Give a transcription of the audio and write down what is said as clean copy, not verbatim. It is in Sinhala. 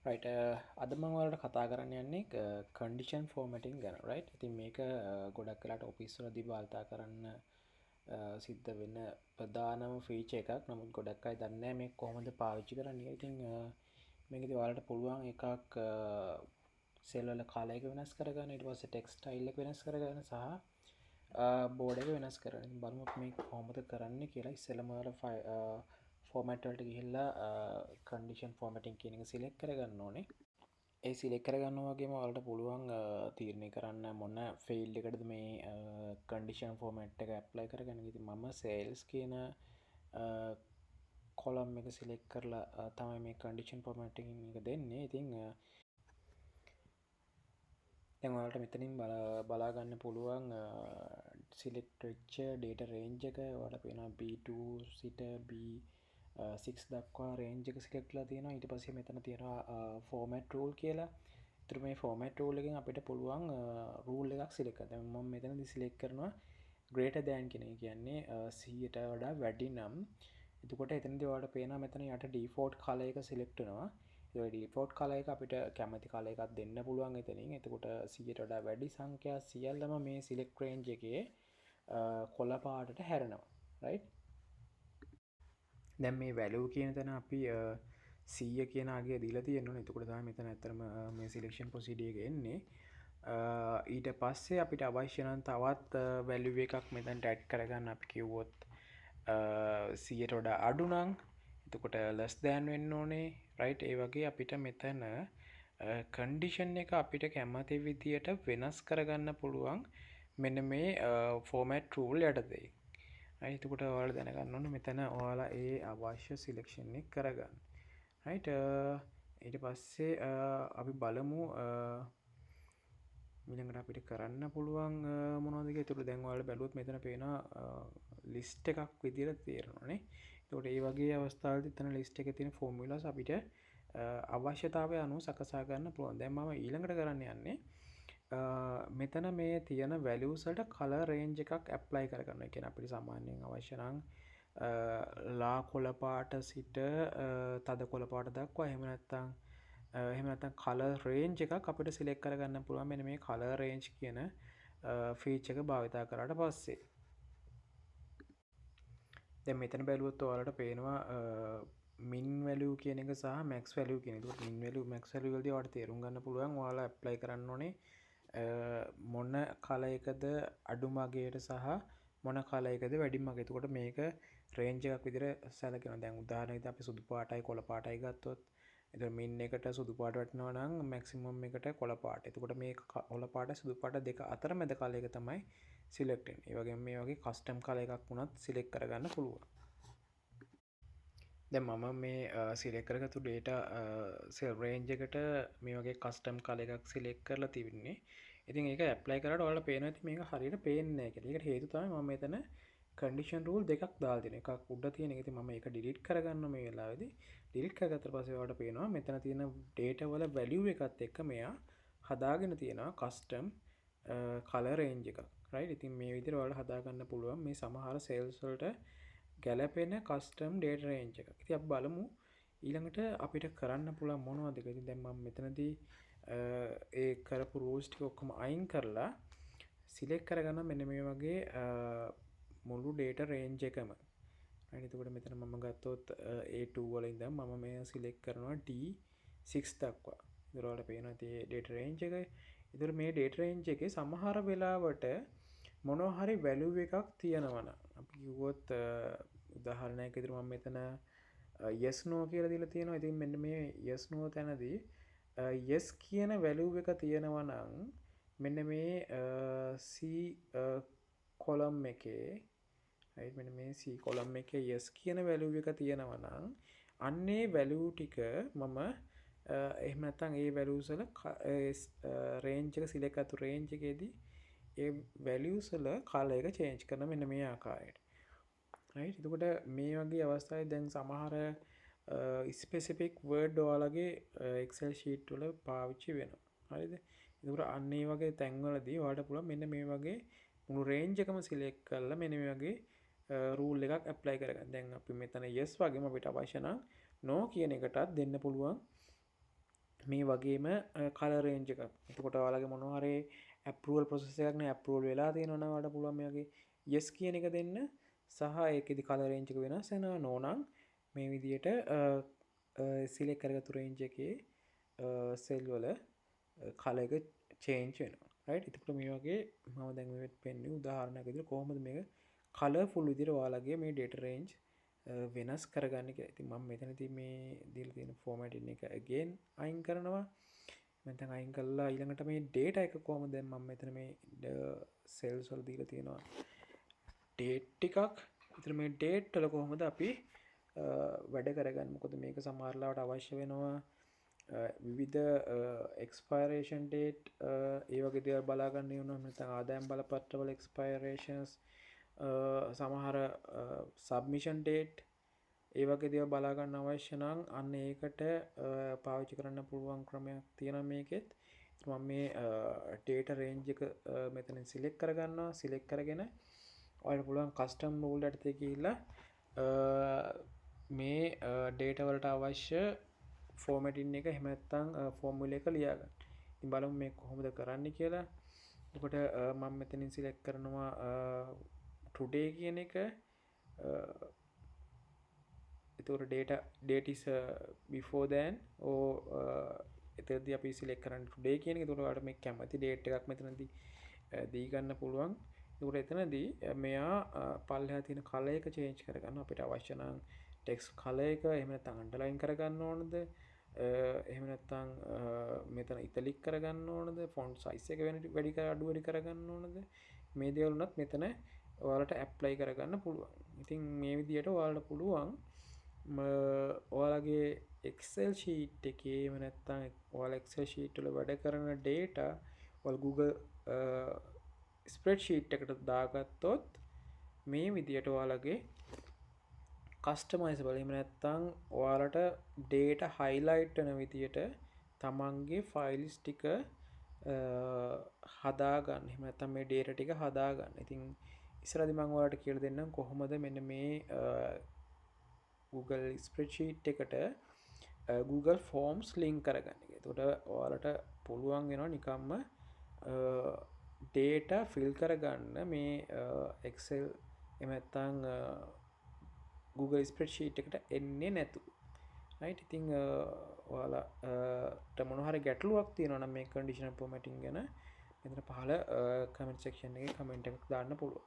රයිට අද මං වලට කතා කරන්න යන්නේ කන්ඩිෂන් ෆෝමටිං ගැන රයිට් ඉතින් මේක ගොඩක් කලාට ඔපිස්වලදී භාවිතා කරන්න සිද්ධ වෙන ප්‍රධානම ෆීචර් එකක්. නමුත් ගොඩක් අය දන්නේ නැහැ මේක කොහොමද පාවිච්චි කරන්නේ. ඉතින් මේකදී ඔයාලට පුළුවන් එකක් සෙල් වල කලර් එක වෙනස් කරගන්න, ඊට පස්සේ ටෙක්ස්ට් ස්ටයිල් එක වෙනස් කරගන්න සහ බෝඩ් එක වෙනස් කරගන්න. ඉතින් බලමු මේක කොහොමද කරන්නේ කියලා. ඉස්සෙල්ලාම ඔයාලා ෆෝමැට් වලට ගිහිල්ලා කන්ඩිෂන් ෆෝමැටිං කියන එක සිලෙක්ට් කරගන්න ඕනේ. ඒ සිලෙක්ට් කරගන්න වගේම ඔයාලට පුළුවන් තීරණය කරන්න මොන ෆීල්ඩ් එකටද මේ කන්ඩිෂන් ෆෝමැට් එක ඇප්ලයි කරගන්න. ඉතින් මම සේල්ස් කියන කොලම් එක සිලෙක්ට් කරලා තමයි මේ කන්ඩිෂන් ෆෝමැටිං එක දෙන්නේ. ඉතින් දැන් ඔයාලට මෙතනින් බලා ගන්න පුළුවන් සිලෙක්ට් වෙච්ච data range එක. ඔයාලට පේනවා B2 සිට B6 දක්වා රේන්ජ් එක සිලෙක්ට් කරලා තියෙනවා. ඊට පස්සේ මෙතන තියෙනවා format rule කියලා. ඒතර මේ format rule එකෙන් අපිට පුළුවන් rule එකක් සිලෙක්ට් කරන්න. දැන් මම මෙතනදී සිලෙක්ට් කරනවා greater than කියන එක කියන්නේ 100ට වඩා වැඩි නම්. එතකොට එතනදී ඔයාලට පේනවා මෙතන යට default color එක සිලෙක්ට් වෙනවා. ඩිෆෝට් කලර් එක අපිට කැමති කලර් එකක් දෙන්න පුළුවන් එතනින්. එතකොට 100ට වඩා වැඩි සංඛ්‍යා සියල්ලම මේ සිලෙක්ට් රේන්ජ් එකේ කොළ පාටට හැරෙනවා. රයිට්. දැන් මේ වැලියු කියන තැන අපි 100 කියන අගය දීලා තියෙනවා. එතකොට තමයි මෙතන ඇත්තටම මේ සිලෙක්ෂන් ප්‍රොසීඩියර් එක එන්නේ. ඊට පස්සේ අපිට අවශ්‍ය නම් තවත් වැලියු එකක් මෙතනට ඇඩ් කරගන්න. අපි කිව්වොත් 100ට වඩා අඩු නම් එතකොට less than වෙන්න ඕනේ. රයිට්. ඒ වගේ අපිට මෙතන කන්ඩිෂන් එක අපිට කැමති විදියට වෙනස් කරගන්න පුළුවන් මෙන්න මේ ෆෝමැට් රූල් යටතේ. රයිට්. එතකොට ඔයාලා දැනගන්න ඕනේ මෙතන ඔයාලා ඒ අවශ්‍ය සිලෙක්ෂන් එක කරගන්න. රයිට්. ඊට පස්සේ අපි බලමු ඊළඟට අපිට කරන්න පුළුවන් මොනවද කියලා. ඒතකොට දැන් ඔයාලා බැලුවොත් මෙතන පේනවා ලිස්ට් එකක් විදියට තියෙනවානේ. ඒතකොට ඒ වගේ අවස්ථාවලදී එතන ලිස්ට් එකේ තියෙන ෆෝමියුලාස් අපිට අවශ්‍යතාවය අනුව සකසා ගන්න පුළුවන්. දැන් මම ඊළඟට කරන්න යන්නේ මෙතන මේ තියෙන values වලට color range එකක් apply කරගන්න. ඒ කියන්නේ අපිට සාමාන්‍යයෙන් අවශ්‍ය නම් ලා කොළ පාට සිට තද කොළ පාට දක්වා එහෙම නැත්නම් color range එකක් අපිට select කරගන්න පුළුවන් මෙන්න මේ color range කියන feature එක භාවිතා කරාට පස්සේ. දැන් මෙතන බැලුවොත් ඔයාලට පේනවා min value කියන එක සහ max value කියන එක. min value max value වලදී ඔයාලට තේරුම් ගන්න පුළුවන් ඔයාලා apply කරන්න ඕනේ මොන කලර් එකද අඩුම අගයට සහ මොන කලර් එකද වැඩිම අගය. එතකොට මේක range එකක් විදිහට සැලකෙනවා. දැන් උදාහරණයකට අපි සුදු පාටයි කොළ පාටයි ගත්තොත් එතකොට min එකට සුදු පාට වටිනවා නම් maximum එකට කොළ පාට. එතකොට මේ කොළ පාට සුදු පාට දෙක අතර මැද කලර් එක තමයි select වෙන්නේ. ඒ වගේම මේ වගේ custom කලර් එකක් වුණත් select කරගන්න පුළුවන්. දැන් මම මේ select කරගත්තු data cell range එකට මේ වගේ custom color එකක් select කරලා තිබුණේ. ඉතින් ඒක apply කරාට ඔයාලට පේනවා ඉතින් මේක හරියට පේන්නේ නැහැ කියලා. ඒකට හේතුව තමයි මම මෙතන condition rule දෙකක් දාලා තියෙනවා. එකක් උඩ තියෙන එක ඉතින් මම ඒක delete කරගන්නවා මේ වෙලාවේදී. delete කරගත්තට පස්සේ ඔයාලට පේනවා මෙතන තියෙන data වල value එකත් එක්ක මෙයා හදාගෙන තියෙනවා custom color range එකක්. right. ඉතින් මේ විදිහට ඔයාලට හදා ගන්න පුළුවන් මේ සමහර cells වලට ගැලපෙන කස්ටම් ඩේටා රේන්ජ් එකක්. ඉතින් අපි බලමු ඊළඟට අපිට කරන්න පුළුවන් මොනවද කියලා. ඉතින් දැන් මම මෙතනදී ඒ කරපු rules ටික ඔක්කොම අයින් කරලා select කරගන්න මෙන්න මේ වගේ මුළු data range එකම. right. එතකොට මෙතන මම ගත්තොත් A2 වල ඉඳන් මම මේ select කරනවා D6 දක්වා. ඒතර ඔයාලට පේනවා මේ data range එක. ඒතර මේ data range එකේ සමහර වෙලාවට මොනවා හරි value එකක් තියෙනවා නම් අපි කිව්වොත් උදාහරණයක් විදිහට මම මෙතන yes no කියලා දීලා තියෙනවා. ඉතින් මෙන්න මේ yes no තැනදී yes කියන value එක තියෙනවා නම් මෙන්න මේ C column එකේ right මෙන්න මේ C column එකේ yes කියන value එක තියෙනවා නම් අන්නේ value ටික මම එහෙම නැත්නම් ඒ values වල range එක select කරතු range එකේදී ඒ values වල color එක change කරන මෙන්න මේ ආකාරයට. right. එතකොට මේ වගේ අවස්ථාවේ දැන් සමහර specific word ඔයාලගේ Excel sheet වල පාවිච්චි වෙනවා. හරිද? එතකොට අන්න ඒ වගේ තැන්වලදී ඔයාලට පුළුවන් මෙන්න මේ වගේ මුළු range එකම select කරලා මෙන්න මේ වගේ rule එකක් apply කරගන්න. දැන් අපි මෙතන yes වගේම අපිට අවශ්‍ය නම් no කියන එකටත් දෙන්න පුළුවන් මේ වගේම කලර් රේන්ජ් එකක්. එතකොට ඔයාලගේ මොනවා හරි ඇප්රූවල් ප්‍රොසෙස් එකක් නේ ඇප්‍රූවල් වෙලා තියෙනවා නම් ඔයාලට පුළුවන් මේ වගේ yes කියන එක දෙන්න. සහ ඒකෙදි කලර් රේන්ජ් එක වෙනස් වෙනවා නෝනම් මේ විදියට සිලෙක්ට් කරගත්තු රේන්ජ් එකේ සෙල් වල කලර් එක චේන්ජ් වෙනවා. රයිට්. එතකොට මේ වගේ මම දැන් මේ පෙන්වන්නේ උදාහරණයක් විදිහට කොහොමද මේක කලර්ෆුල් විදිහට ඔයාලගේ මේ data range වෙනස් කරගන්න කියලා. ඉතින් මම මෙතනදී මේ දීලා තියෙන ෆෝමැටින් එක again අයින් කරනවා. මෙතන අයින් කළා ඊළඟට මේ data එක කොහොමද දැන් මම මෙතන මේ cells වල දීලා තියෙනවා date ටිකක්. ඉතින් මේ date වල කොහොමද අපි වැඩ කරගන්නේ? මොකද මේක සමහර ලාවට අවශ්‍ය වෙනවා විවිධ expiration date ඒ වගේ දේවල් බලා ගන්න වෙනවා. නැත්නම් ආදායම් බලපත්‍රවල expirations සමහර submission date ඒ වගේ දේවල් බලා ගන්න අවශ්‍ය නම් අන්න ඒකට පාවිච්චි කරන්න පුළුවන් ක්‍රමයක් තියෙනවා මේකෙත්. මම මේ data range එක මෙතනින් select කරගන්නවා. select කරගෙන ඔයාලට පුළුවන් custom rule යටතේ ගිහිල්ලා මේ data වලට අවශ්‍ය formatting එක එහෙම නැත්නම් formula එක ලියා ගන්න. ඉතින් බලමු මේ කොහොමද කරන්න කියලා. එතකොට මම මෙතනින් select කරනවා today කියන එක. එතකොට date is before than or එතනදී අපි select කරන්නේ today කියන එක. එතකොට ඔයාලට මේ කැමති date එකක් මෙතනදී දී ගන්න පුළුවන්. ඒකට එතනදී මෙයා පල්ලෙහා තියෙන color එක change කරගන්න අපිට අවශ්‍ය නම් text color එක එහෙම නැත්නම් underline කරගන්න ඕනද එහෙම නැත්නම් මෙතන italic කරගන්න ඕනද font size එක වැඩි කර අඩු වැඩි කරගන්න ඕනද මේ දේවල් උනත් මෙතන ඔයාලට apply කරගන්න පුළුවන්. ඉතින් මේ විදිහට ඔයාලට පුළුවන් ඔයාලගේ Excel sheet එකේ එහෙම නැත්නම් ඔයාලා Excel sheet වල වැඩ කරන data ඔයාලා Google ස්ප්‍රෙඩ්ෂීට් එකට දාගත්තොත් මේ විදියට ඔයාලගේ කස්ටමයිසබල් එහෙම නැත්නම් ඔයාලට data highlight වෙන විදියට තමන්ගේ ෆයිල්ස් ටික හදාගන්න. එහෙම නැත්නම් මේ data ටික හදාගන්න. ඉතින් ඉස්සරහදී මම ඔයාලට කියලා දෙන්නම් කොහොමද මෙන්න මේ Google ස්ප්‍රෙඩ්ෂීට් එකට Google Forms link කරගන්නේ. එතකොට ඔයාලට පුළුවන් වෙනවා නිකම්ම data fill කරගන්න මේ Excel එහෙම නැත්නම් Google spreadsheet එකට එන්නේ නැතු. right. ඉතින් ඔයාලට මොන හරි ගැටලුවක් තියෙනවා නම් මේ conditional formatting ගැන මෙතන පහළ comment section එකේ comment එකක් දාන්න පුළුවන්.